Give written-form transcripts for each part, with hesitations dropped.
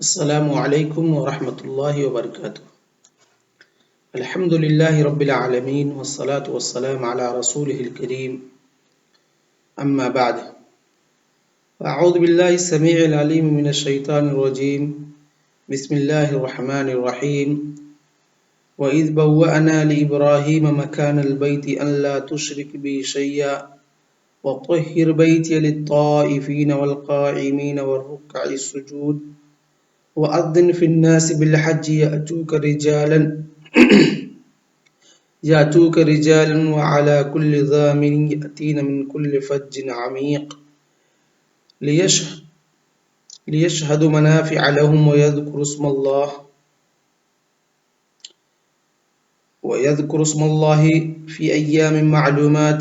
السلام علیکم ورحمۃ اللہ وبرکاتہ۔ الحمد للہ رب العالمین والصلاة والسلام علی رسولہ الکریم، اما بعد اعوذ باللہ السمیع العلیم من الشیطان الرجیم، بسم اللہ الرحمن الرحیم۔ وَإِذْ بَوَّأْنَا لِإِبْرَاهِيمَ مَكَانَ الْبَيْتِ أَنْ لَا تُشْرِكْ بِي شَيْئًا وَطَهِّرْ بَيْتِيَ لِلطَّائِفِينَ وَالْقَائِمِينَ وَالرُّكَّعِ السُّجُودِ وَأَذِّنْ فِي النَّاسِ بِالْحَجِّ يَأْتُوكَ رِجَالًا وَعَلَى كُلِّ ضَامِرٍ يَأْتِينَ مِنْ كُلِّ فَجٍّ عَمِيقٍ لِيَشْهَدُوا مَنَافِعَ لَهُمْ وَيَذْكُرُوا اسْمَ اللَّهِ فِي أَيَّامٍ مَّعْلُومَاتٍ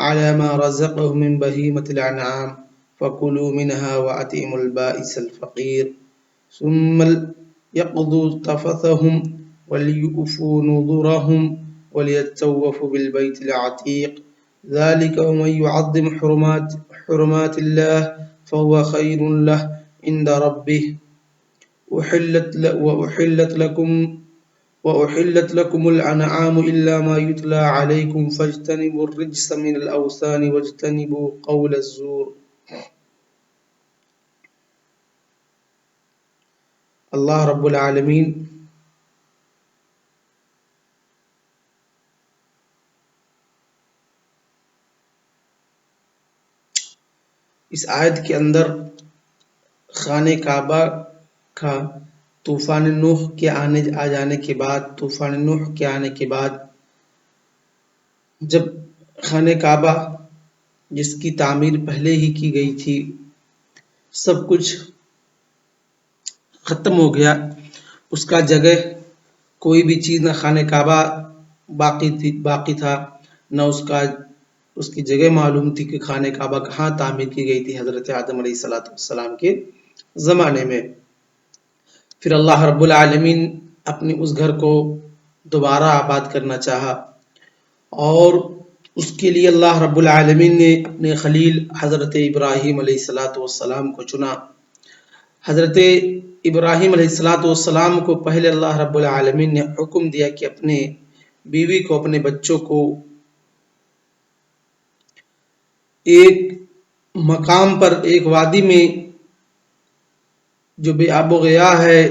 عَلَى مَا رَزَقَهُم مِّن بَهِيمَةِ الْأَنْعَامِ فَكُلُوا مِنْهَا وَأَطْعِمُوا الْبَائِسَ الْفَقِيرَ ثم يقضوا تفثهم وليؤفوا نذورهم وليطوفوا بالبيت العتيق ذلك ومن يعظم حرمات الله فهو خير له عند ربه وأحلت لكم الأنعام إلا ما يتلى عليكم فاجتنبوا الرجس من الأوثان واجتنبوا قول الزور۔ اللہ رب العالمین اس آیت کے اندر خانہ کعبہ کا طوفان نوح کے آنے کے بعد جب خانہ کعبہ جس کی تعمیر پہلے ہی کی گئی تھی سب کچھ ختم ہو گیا، اس کا جگہ کوئی بھی چیز نہ خانہ کعبہ باقی تھا، نہ اس کی جگہ معلوم تھی کہ خانہ کعبہ کہاں تعمیر کی گئی تھی حضرت آدم علیہ السلام کے زمانے میں۔ پھر اللہ رب العالمین اپنے اس گھر کو دوبارہ آباد کرنا چاہا اور اس کے لیے اللہ رب العالمین نے اپنے خلیل حضرت ابراہیم علیہ السلام کو چنا۔ حضرت ابراہیم علیہ السلام کو پہلے اللہ رب العالمین نے حکم دیا کہ اپنے بیوی کو، اپنے بچوں کو ایک مقام پر، ایک وادی میں جو بے آب و گیا ہے،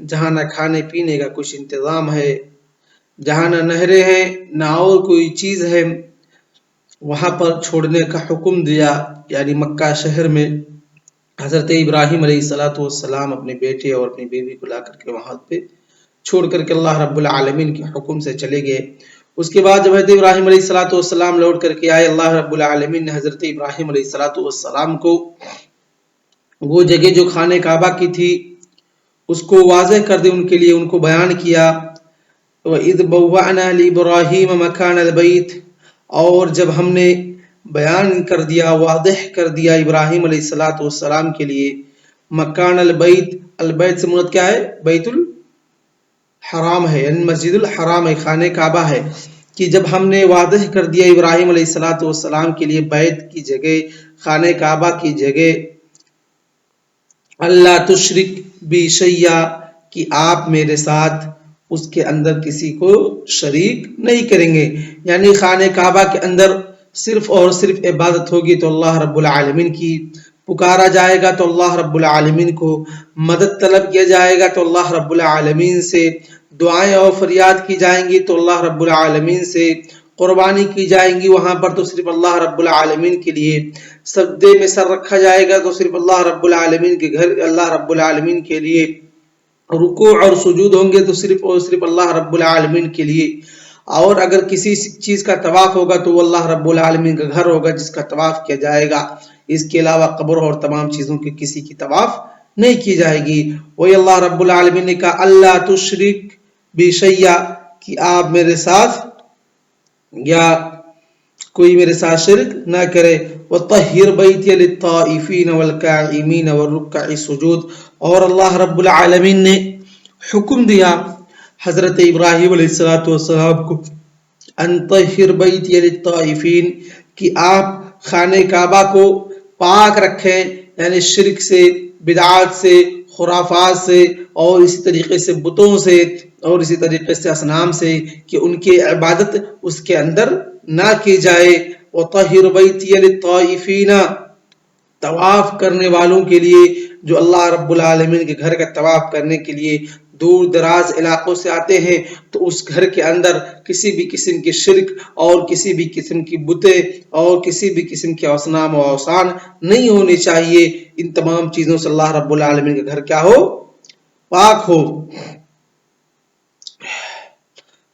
جہاں نہ کھانے پینے کا کچھ انتظام ہے، جہاں نہ نہریں ہیں نہ اور کوئی چیز ہے، وہاں پر چھوڑنے کا حکم دیا، یعنی مکہ شہر میں حضرت ابراہیم علیہ السلام اپنے بیٹے اور اپنی بیوی کو لا کر کے وہاں پہ چھوڑ کر کے اللہ رب العالمین کے حکم سے چلے گئے۔ اس کے بعد جب حضرت ابراہیم علیہ السلام لوٹ کر کے آئے، اللہ رب العالمین نے حضرت ابراہیم علیہ السلام کو وہ جگہ جو خانہ کعبہ کی تھی اس کو واضح کر دی، ان کے لیے ان کو بیان کیا۔ وَإِذْ بَوَّأْنَا لِإِبْرَاهِيمَ مَكَانَ الْبَيْتِ، اور جب ہم نے بیان کر دیا، واضح کر دیا ابراہیم علیہ السلام کے لیے مکان البیت، البیت سے مراد کیا ہے؟ بیت الحرام ہے، یعنی مسجد الحرام ہے، خانہ کعبہ ہے، کہ جب ہم نے واضح کر دیا ابراہیم علیہ السلام کے لیے بیت کی جگہ، خانہ کعبہ کی جگہ، اللہ تشرک بی شیئا، کہ آپ میرے ساتھ اس کے اندر کسی کو شریک نہیں کریں گے، یعنی خانہ کعبہ کے اندر صرف اور صرف عبادت ہوگی تو اللہ رب العالمین کی، پکارا جائے گا تو اللہ رب العالمین کو، مدد طلب کیا جائے گا تو اللہ رب العالمین سے، دعائیں اور فریاد کی جائیں گی تو اللہ رب العالمین سے، قربانی کی جائیں گی وہاں پر تو صرف اللہ رب العالمین کے لیے، سجدے میں سر رکھا جائے گا تو صرف اللہ رب العالمین کے گھر، اللہ رب العالمین کے لیے، رکوع اور سجود ہوں گے تو صرف اور صرف اللہ رب العالمین کے لیے، اور اگر کسی چیز کا طواف ہوگا تو وہ اللہ رب العالمین کا گھر ہوگا جس کا طواف کیا جائے گا، اس کے علاوہ قبر اور تمام چیزوں کی کسی کی طواف نہیں کی جائے گی۔ وہی اللہ رب العالمین نے کہا اللہ تشرک بی شیئا، کہ آپ میرے ساتھ یا کوئی میرے ساتھ شرک نہ کرے، وَطَهِّرْ بَيْتِيَ لِلطَّائِفِينَ وَالْقَائِمِينَ وَالرُّكَّعِ السُّجُودِ، اور اللہ رب العالمین نے حکم دیا حضرت ابراہیم علیہ السلام کو ان طہر بیتی للطائفین، کہ آپ خانہ کعبہ کو پاک رکھیں، یعنی شرک سے، بدعات سے، خرافات سے اور اسی طریقے سے بتوں سے اور اسی طریقے سے اصنام سے کہ ان کی عبادت اس کے اندر نہ کی جائے۔ وطہر بیتی للطائفین، طواف کرنے والوں کے لیے جو اللہ رب العالمین کے گھر کا طواف کرنے کے لیے دور دراز علاقوں سے آتے ہیں تو اس گھر کے اندر کسی بھی قسم کی شرک اور کسی بھی قسم کی بتیں اور کسی بھی قسم کے اصنام و اوثان نہیں ہونے چاہیے۔ ان تمام چیزوں سے اللہ رب العالمین کے گھر کیا ہو؟ پاک ہو۔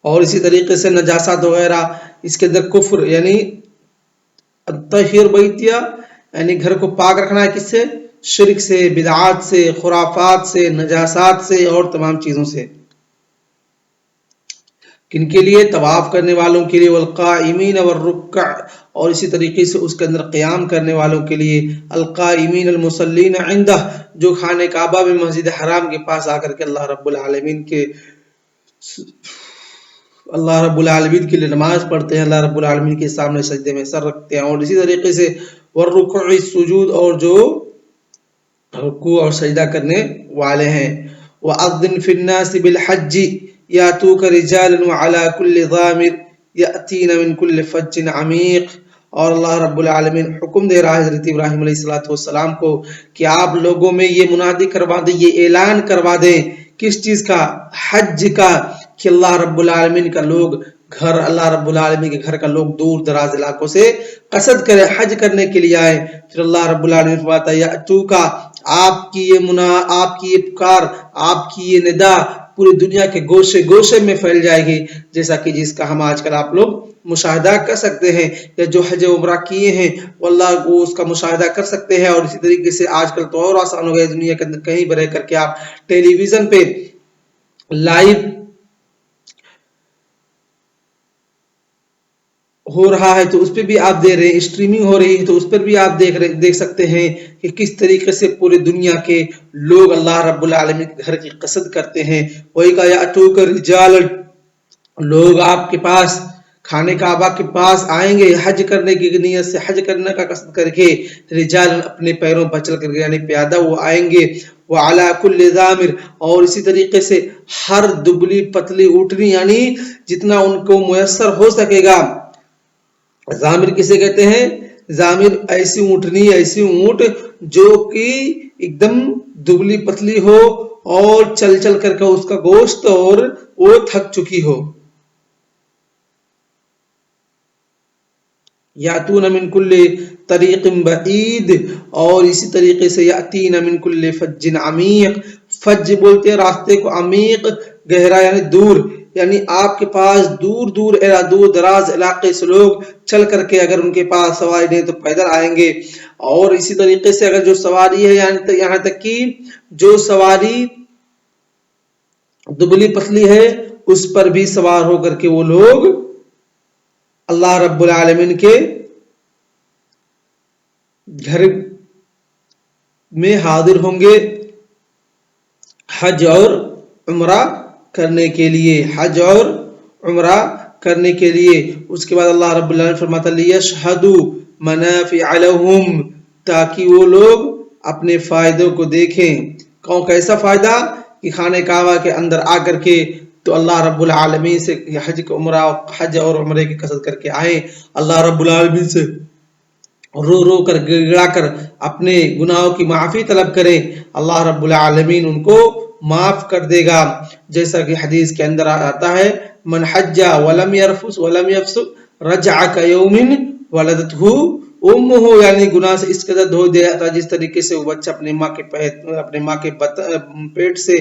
اور اسی طریقے سے نجاسات وغیرہ اس کے اندر کفر یعنی طہیر بیتیا یعنی گھر کو پاک رکھنا ہے کس سے؟ شرک سے، بدعات سے، خرافات سے، نجاسات سے اور تمام چیزوں سے۔ کن کے لیے؟ طواف کرنے والوں کے لیے، والقائمین والرکع، اور اسی طریقے سے اس کے اندر قیام کرنے والوں کے لیے، القائمین المصلین عندہ، جو خانہ کعبہ میں مسجد حرام کے پاس آ کر کے اللہ رب العالمین کے لیے نماز پڑھتے ہیں، اللہ رب العالمین کے سامنے سجدے میں سر رکھتے ہیں۔ اور اسی طریقے سے والرکوع السجود، اور جو رکوع اور سجدہ کرنے والے ہیں۔ وَأَذِّنْ فِي النَّاسِ بِالْحَجِّ يَأْتُوكَ رِجَالًا وَعَلَى كُلِّ ضَامِرٍ يَأْتِينَ مِنْ كُلِّ فَجٍّ عَمِيقٍ۔ اور اللہ رب العالمین حکم دے رہا ہے حضرت ابراہیم علیہ السلام کو کہ آپ لوگوں میں یہ منادی کروا دیں، یہ اعلان کروا دیں، کس چیز کا؟ حج کا، کہ اللہ رب العالمین کا لوگ گھر، اللہ رب العالمین کے گھر کا لوگ دور دراز علاقوں سے قصد کرے، حج کرنے کے لیے آئے۔ پھر اللہ رب العالمین فرماتا ہے یاتوکا، آپ کی یہ پکار، آپ کی یہ ندا پوری دنیا کے گوشے گوشے میں پھیل جائے گی، جیسا کہ جس کا ہم آج کل آپ لوگ مشاہدہ کر سکتے ہیں، یا جو حج عمرہ کیے ہیں وہ اللہ وہ اس کا مشاہدہ کر سکتے ہیں۔ اور اسی طریقے سے آج کل تو اور آسان ہو گیا، دنیا کے اندر کہیں بھی رہ کر کے آپ ٹیلی ویژن پہ لائیو ہو رہا ہے تو اس پہ بھی آپ دیکھ رہے ہیں، اسٹریمنگ ہو رہی ہے تو اس پر بھی آپ دیکھ سکتے ہیں کہ کس طریقے سے پورے دنیا کے لوگ اللہ رب العالمین کے گھر کی قصد کرتے ہیں۔ وہی کا یاتوک رجال، لوگ آپ کے پاس خانہ کعبہ کے پاس آئیں گے حج کرنے کی نیت سے، حج کرنے کا قصد کر کے، رجال اپنے پیروں پر چل کر کے یعنی پیادہ وہ آئیں گے، وعلی کل ضامر، اور اسی طریقے سے ہر دبلی پتلی اونٹنی یعنی جتنا ان کو میسر ہو سکے گا۔ ضامر کسے کہتے ہیں؟ ضامر ایسی اونٹنی، ایسی اونٹ جو کہ ایک دم دبلی پتلی ہو اور چل چل کر کے اس کا گوشت اور وہ تھک چکی ہو۔ یاتون من کل طریق بعید، اور اسی طریقے سے یاتین من کل فج عمیق، فج بولتے ہیں راستے کو، عمیق گہرا یعنی دور، یعنی آپ کے پاس دور دراز علاقے سے لوگ چل کر کے، اگر ان کے پاس سواری نہیں تو پیدل آئیں گے۔ اور اسی طریقے سے اگر جو سواری ہے یہاں تک کہ جو سواری دبلی پتلی ہے اس پر بھی سوار ہو کر کے وہ لوگ اللہ رب العالمین کے گھر میں حاضر ہوں گے حج اور عمرہ کرنے کے لیے، حج اور عمرہ کرنے کے لیے۔ اس کے بعد اللہ رب العالمین فرماتا ہے لیشہدوا منافع لہم، تاکہ وہ لوگ اپنے فائدوں کو دیکھیں۔ کیسا فائدہ؟ کہ خانہ کعبہ کے اندر آ کر کے تو اللہ رب العالمین سے حج اور عمرے کی قصد کر کے آئیں، اللہ رب العالمین سے رو کر گڑا کر اپنے گناہوں کی معافی طلب کریں، اللہ رب العالمین ان کو معاف کر دے گا۔ جیسا کہ حدیث کے اندر آتا ہے من حج ولم يرفث ولم يفسق رجع كيوم ولدته امه، یعنی گناہ سے اس قدر دھو دیا تھا جس طریقے سے وہ بچہ اپنے ماں کے پیٹ سے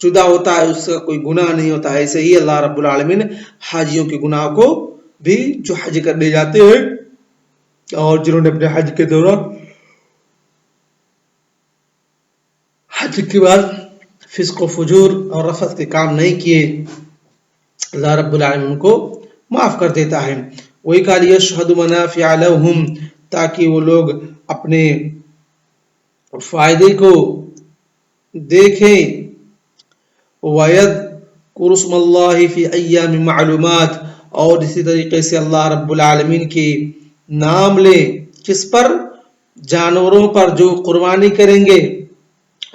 جدا ہوتا ہے، اس کا کوئی گناہ نہیں ہوتا۔ ایسے ہی اللہ رب العالمین حاجیوں کے گناہ کو بھی جو حج کرنے جاتے ہیں اور جنہوں نے اپنے حج کے دوران حج کے بعد فسق و فجور اور رفث کے کام نہیں کیے، اللہ رب العالمین کو معاف کر دیتا ہے۔ وہی کہا لیشہدوا منافع لہم، تاکہ وہ لوگ اپنے فائدے کو دیکھیں، وَيَذْكُرُوا اسْمَ اللَّهِ فِي أَيَّامٍ مَعْلُومَاتٍ، اور اسی طریقے سے اللہ رب العالمین کی نام لیں، کس پر؟ جانوروں پر جو قربانی کریں گے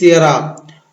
13।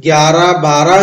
11, 12,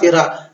13।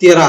13।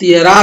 13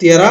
13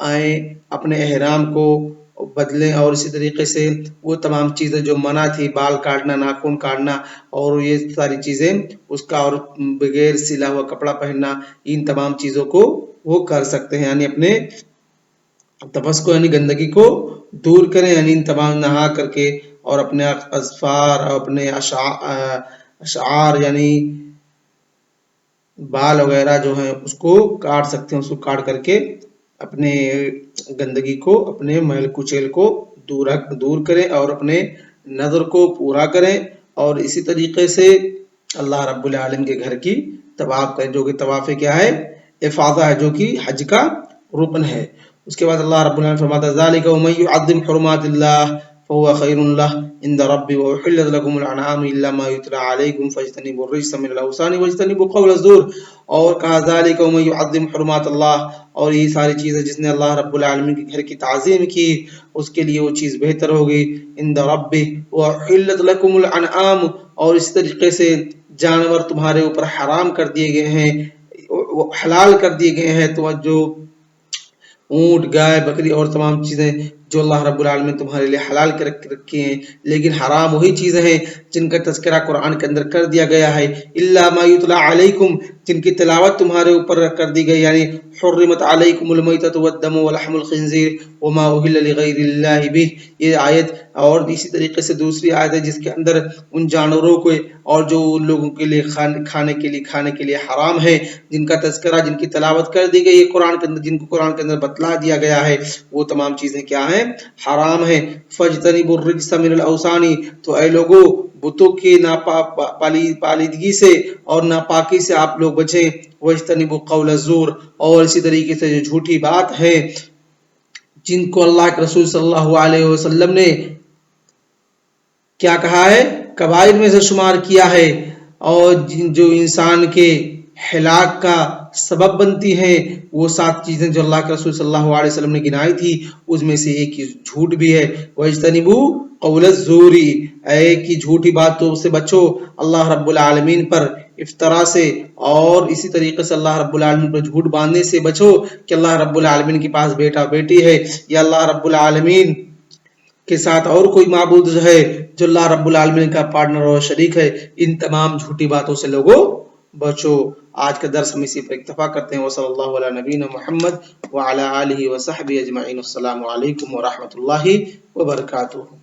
آئیں، اپنے احرام کو بدلیں، اور اسی طریقے سے وہ تمام چیزیں جو منع تھی، بال کاٹنا، ناخن کاٹنا اور یہ ساری چیزیں اس کا، اور بغیر سلا ہوا کپڑا پہننا، ان تمام چیزوں کو وہ کر سکتے ہیں، یعنی اپنے تپس کو یعنی گندگی کو دور کریں، یعنی ان تمام نہا کر کے اور اپنے اظفار اور اپنے اشعار یعنی بال وغیرہ جو ہیں اس کو کاٹ سکتے ہیں، اس کو کاٹ کر کے اپنے گندگی کو، اپنے میل کچیل کو دور کریں اور اپنے نظر کو پورا کریں، اور اسی طریقے سے اللہ رب العالمین کے گھر کی طواف کریں، جو کہ طواف کیا ہے؟ افاضہ ہے، جو کہ حج کا رکن ہے۔ اس کے بعد اللہ رب العالمین فرماتا ہے ذالک ومن یعظم حرمات اللہ فهو خیر لہ عند ربی واحلت لکم الانعام الا ما یتلی علیکم فاجتنبوا الرجس من الاوثان واجتنبوا قول الزور، اور کہا ذالک ومن یعظم حرمات اللہ، اور یہ ساری چیزیں جس نے اللہ رب العالمین کے گھر کی تعظیم کی اس کے لیے وہ چیز بہتر ہوگی، عند ربی واحلت لکم الانعام، اور اس طریقے سے جانور تمہارے اوپر حرام کر دیے گئے ہیں، حلال کر دیے گئے ہیں، تو جو اونٹ، گائے، بکری اور تمام چیزیں جو اللہ رب العالمین تمہارے لیے حلال کر رکھے ہیں، لیکن حرام وہی چیزیں ہیں جن کا تذکرہ قرآن کے اندر کر دیا گیا ہے، الا ما یتلی علیکم، جن کی تلاوت تمہارے اوپر کر دی گئی، یعنی حرمت علیکم المیتۃ والدم ولحم الخنزیر وما اہل لغیر اللہ بہ، یہ آیت، اور اسی طریقے سے دوسری آیت ہے جس کے اندر ان جانوروں کو اور جو لوگوں کے لیے کھانے کے لیے حرام ہے، جن کا تذکرہ، جن کی تلاوت کر دی گئی قرآن کے اندر، جن کو قرآن کے اندر بتلا دیا گیا ہے، وہ تمام چیزیں کیا ہیں؟ حرام ہیں۔ فاجتنبوا الرجس من الاوثان، تو اے لوگوں بتوں کی پالیدگی سے اور ناپاکی سے آپ لوگ بچیں، واجتنبوا قول الزور، اور اسی طریقے سے جو جھوٹی بات ہے جن کو اللہ کے رسول صلی اللہ علیہ وسلم نے کیا کہا ہے؟ کبائر میں سے شمار کیا ہے، اور جو انسان کے ہلاک کا سبب بنتی ہیں، وہ 7 چیزیں جو اللہ کے رسول صلی اللہ علیہ وسلم نے گنائی تھی، اس میں سے ایک ہی جھوٹ بھی ہے، وَاجْتَنِبُوا قَوْلَ الزُّورِ، ایک ہی جھوٹی باتوں سے بچو، اللہ رب العالمین پر افطرا سے، اور اسی طریقے سے اللہ رب العالمین پر جھوٹ باندھنے سے بچو کہ اللہ رب العالمین کے پاس بیٹا بیٹی ہے، یا اللہ رب العالمین کے ساتھ اور کوئی معبود ہے جو اللہ رب العالمین کا پارٹنر اور شریک ہے، ان تمام جھوٹی باتوں سے لوگوں بچو۔ آج کا درس ہم اسی پر اکتفا کرتے ہیں، وصلی اللہ علی نبینا محمد وعلی آلہ وصحبہ اجمعین۔ السلام علیکم ورحمۃ اللہ وبرکاتہ۔